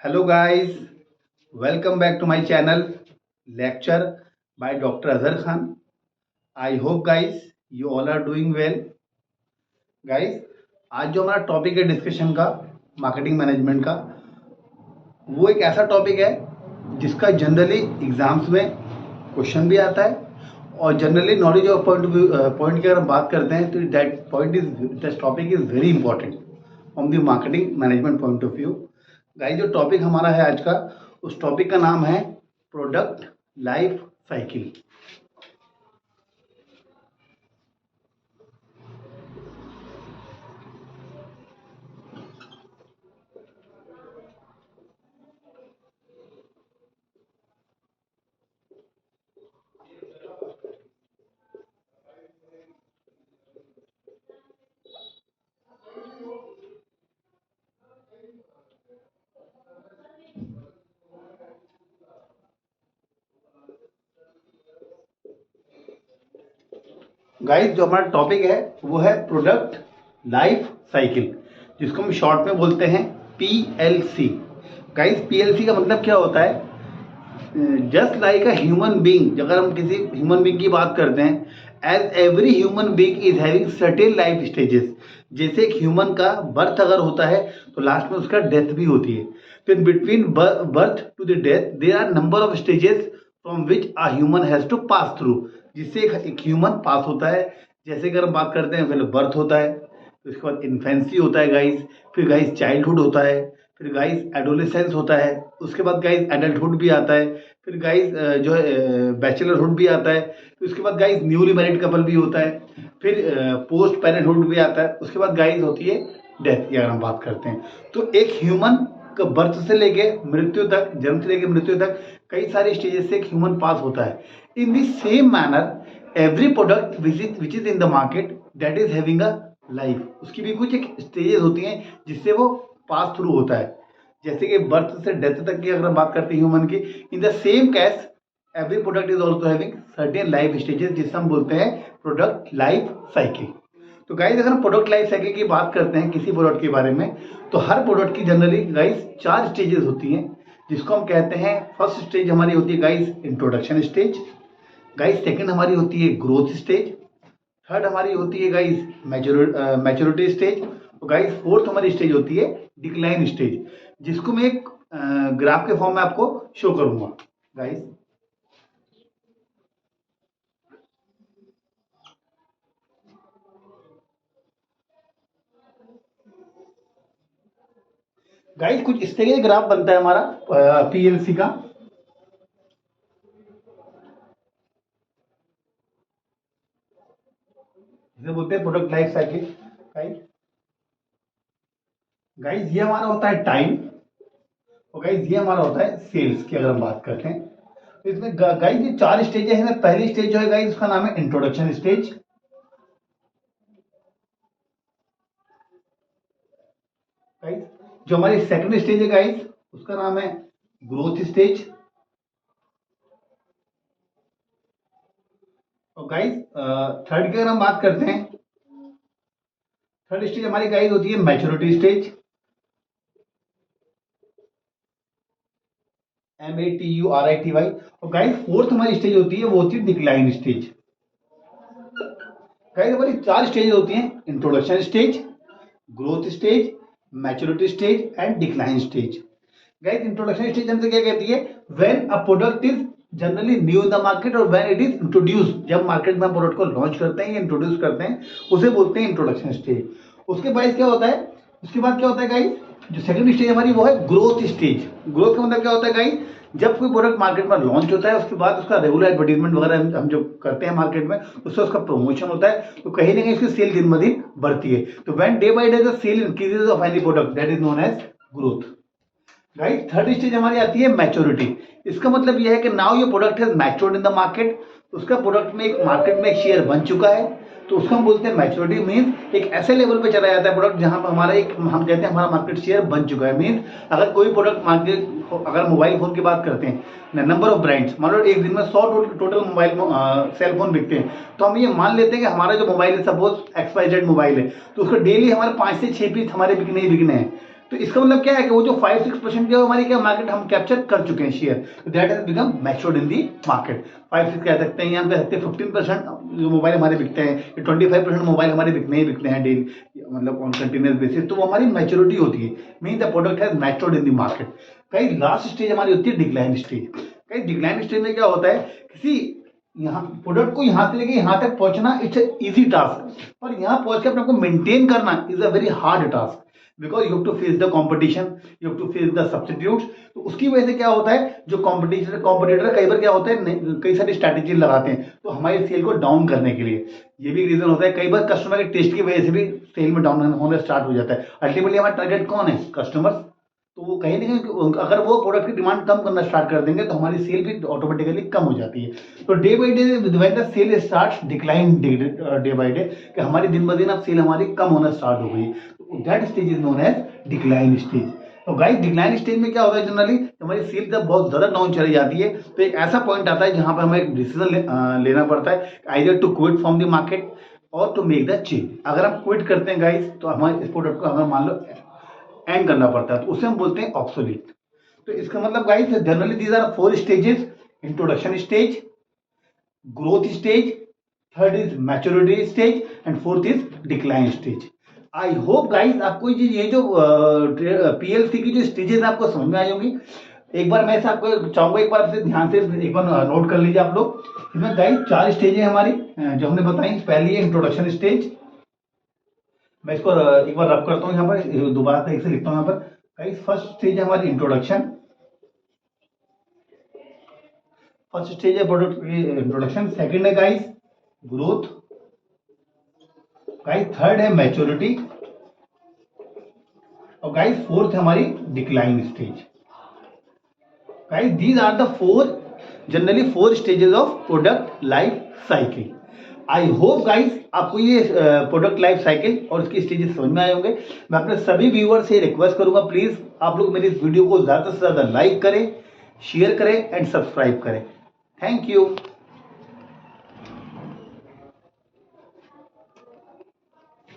Hello guys, welcome back to my channel lecture by Dr. Azhar Khan. I hope guys you all are doing well. Guys, आज जो हमारा topic है discussion का marketing management का, वो एक ऐसा टॉपिक है जिसका जनरली एग्जाम्स में क्वेश्चन भी आता है और जनरली नॉलेज ऑफ पॉइंट की अगर हम बात करते हैं तो that topic is very important from the marketing management point of view. Guys, जो टॉपिक हमारा है आज का, उस टॉपिक का नाम है प्रोडक्ट लाइफ साइकिल। गाइस, जो हमारा टॉपिक है वो है प्रोडक्ट लाइफ साइकिल, जिसको हम शॉर्ट में बोलते हैं PLC। गाइस, PLC का मतलब क्या होता है? Just like a human being, अगर हम किसी ह्यूमन बीइंग की बात करते हैं, as every human being is having certain life stages. जैसे एक ह्यूमन का बर्थ अगर होता है तो लास्ट में उसका डेथ भी होती है। तो in between birth to the death there are number of stages from which a human has to pass through, जिससे एक ह्यूमन पास होता है। जैसे अगर हम बात करते हैं, पहले बर्थ होता है, तो उसके बाद इन्फेंसी होता है गाइस, फिर गाइस चाइल्डहुड होता है, फिर गाइस एडोलेसेंस होता है, उसके बाद गाइस एडल्टहुड भी आता है, फिर गाइस जो है बैचलरहुड भी आता है, फिर उसके बाद गाइस न्यूली मैरिड कपल भी होता है, फिर पोस्ट पेरेंटहुड भी आता है, उसके बाद गाइस होती है डेथ की अगर हम बात करते हैं। तो एक ह्यूमन का बर्थ से लेके मृत्यु तक, जन्म से लेके मृत्यु तक कई सारे स्टेजेस से एक ह्यूमन पास होता है। In the same manner every product which is in the market that is having a life, उसकी भी कुछ एक स्टेजेस होती हैं जिससे वो पास थ्रू होता है। जैसे कि बर्थ से डेथ तक की अगर हम बात करते हैं ह्यूमन की, in the same case every product is also having certain life stages, जिससे हम बोलते हैं प्रोडक्ट लाइफ साइकिल। तो गाइज, अगर हम प्रोडक्ट लाइफ साइकिल की बात करते हैं किसी प्रोडक्ट के बारे में, तो हर प्रोडक्ट की जनरली गाइज 4 स्टेजेस होती हैं, जिसको हम कहते हैं, फर्स्ट स्टेज हमारी होती है guys introduction stage, guys second हमारी होती है ग्रोथ स्टेज, थर्ड हमारी होती है गाइज मैच्योरिटी स्टेज, और गाइज फोर्थ हमारी स्टेज होती है डिक्लाइन स्टेज, जिसको मैं एक ग्राफ के फॉर्म में आपको शो करूंगा। गाइज, गाइज कुछ इस तरीके का ग्राफ बनता है हमारा PLC का। इसे बोलते हैं product life cycle. Guys guys ये हमारा होता है टाइम, और गाइज ये हमारा होता है सेल्स की अगर हम बात करते हैं। तो इसमें गाइज ये 4 स्टेज है। पहली स्टेज जो है गाइज उसका नाम है इंट्रोडक्शन स्टेज। गाइज जो हमारी सेकंड स्टेज है गाइज उसका नाम है ग्रोथ स्टेज। और गाइज थर्ड की अगर हम बात करते हैं, थर्ड स्टेज हमारी गाइज होती है मैच्योरिटी स्टेज, MATURITY। और गाइज फोर्थ हमारी स्टेज होती है, वो होती है डिक्लाइन स्टेज। गाइज हमारी 4 स्टेज होती हैं, introduction stage, growth stage, maturity stage and decline stage. Guys introduction stage हमसे क्या कहती है? When a product is generally new in the market और व्हेन इट इज इंट्रोड्यूस, जब मार्केट में हम प्रोडक्ट को लॉन्च करते हैं या इंट्रोड्यूस करते हैं, उसे बोलते हैं इंट्रोडक्शन स्टेज। उसके बाद क्या होता है? उसके बाद क्या होता है गाइज? जो सेकंड स्टेज हमारी वो है ग्रोथ स्टेज। ग्रोथ का मतलब क्या होता है गाइज? जब कोई प्रोडक्ट मार्केट में लॉन्च होता है, उसके बाद उसका रेगुलर एडवर्टीजमेंट वगैरह हम जो करते हैं मार्केट में, उससे उसका प्रमोशन होता है, तो कहीं ना कहीं उसकी सेल दिन ब दिन बढ़ती है। तो when day by day the sale increases of any product, that is known as growth. Guys third stage हमारी आती है मैच्योरिटी। इसका मतलब यह है कि नाउ ये product has matured in the market, उसका प्रोडक्ट में एक मार्केट में एक शेयर बन चुका है, तो उसको हम बोलते हैं मैच्योरिटी। मीन्स एक ऐसे लेवल पे चला जाता है प्रोडक्ट जहां पर हमारा एक, हम कहते हैं हमारा मार्केट शेयर बन चुका है। मीन्स अगर कोई प्रोडक्ट मार्केट, अगर मोबाइल फोन की बात करते हैं, नंबर ऑफ ब्रांड्स, मान लो एक दिन में 100 टोटल मोबाइल सेल फोन बिकते हैं, तो हम ये मान लेते हैं कि हमारा जो मोबाइल है, सपोज XYZ मोबाइल है, तो उसको डेली हमारे 5 से 6 पीस हमारे बिकने ही बिकने हैं। तो इसका मतलब क्या है कि वो जो 5-6% जो हमारी क्या मार्केट हम कैप्चर कर चुके हैं share, that has become matured in the market. 5-6 कह सकते हैं, यहाँ कह सकते हैं 15% जो मोबाइल हमारे बिकते हैं, 25% मोबाइल हमारे बिकते हैं डेली, मतलब ऑन कंटिन्यूस बेसिस, तो वो हमारी मैच्योरिटी होती है, mean the product has matured in the market. कई लास्ट स्टेज हमारी होती है डिक्लाइन स्टेज। कई डिक्लाइन स्टेज में क्या होता है, किसी यहाँ प्रोडक्ट को यहाँ से लेके यहाँ तक पहुंचना इट्स इजी टास्क, पर यहाँ पहुंच के अपने को मेंटेन करना is a very hard task, because you have to face the competition, you have to face the substitutes. तो उसकी वजह से क्या होता है, जो कॉम्पिटिटर कई बार क्या होता है, कई सारी स्ट्रैटेजी लगाते हैं तो हमारे सेल को डाउन करने के लिए। ये भी रीजन होता है, कई बार कस्टमर के टेस्ट की वजह से भी सेल में डाउन होना स्टार्ट हो जाता है। अल्टीमेटली हमारा टारगेट कौन है, कस्टमर। तो वो कहीं ना कहीं अगर वो प्रोडक्ट की डिमांड कम करना स्टार्ट कर देंगे तो हमारी सेल भी ऑटोमेटिकली कम हो जाती है। तो day by day when the sale starts decline day by day, कि हमारी दिन ब दिन अब सेल हमारी कम होना स्टार्ट हो गई, तो that stage is known as decline stage. तो गाइस डिक्लाइन स्टेज में क्या होता है, जनरली हमारी सेल जब बहुत ज्यादा डाउन चली जाती है तो एक ऐसा पॉइंट आता है जहां पर हमें एक डिसीजन लेना पड़ता है, either to quit from the market और टू मेक द चेंज। अगर हम क्विट करते हैं गाइस, तो हमारे इस प्रोडक्ट को अगर मान लो एंड करना पड़ता है, तो उसे हम बोलते हैं ऑब्सोलीट। तो इसका मतलब guys generally these are 4 stages: introduction stage, growth stage, third is maturity stage and fourth is decline stage. I hope guys आपको ये जो पीएलसी की जो स्टेजेस आपको समझ में आई होगी। एक बार मैं आपको चाहूंगा, एक बार से ध्यान से एक बार नोट कर लीजिए आप लोग। इसमें गाइस 4 स्टेज है हमारी जो हमने बताई। पहली है इंट्रोडक्शन स्टेज, मैं इसको एक बार रब करता हूँ यहाँ पर, दोबारा से एक से लिखता हूँ यहाँ पर। गाइस फर्स्ट स्टेज है हमारी इंट्रोडक्शन, फर्स्ट स्टेज है प्रोडक्ट की इंट्रोडक्शन। सेकंड है गाइस ग्रोथ, गाइस थर्ड है मैच्योरिटी, और गाइस फोर्थ है हमारी decline stage. Guys these are the 4 stages of product life cycle. I hope guys आपको ये प्रोडक्ट लाइफ साइकिल और इसकी स्टेजेस समझ में आए होंगे। मैं अपने सभी व्यूअर से रिक्वेस्ट करूंगा, प्लीज आप लोग मेरी इस वीडियो को ज्यादा से ज्यादा लाइक करें, शेयर करें एंड सब्सक्राइब करें। Thank you.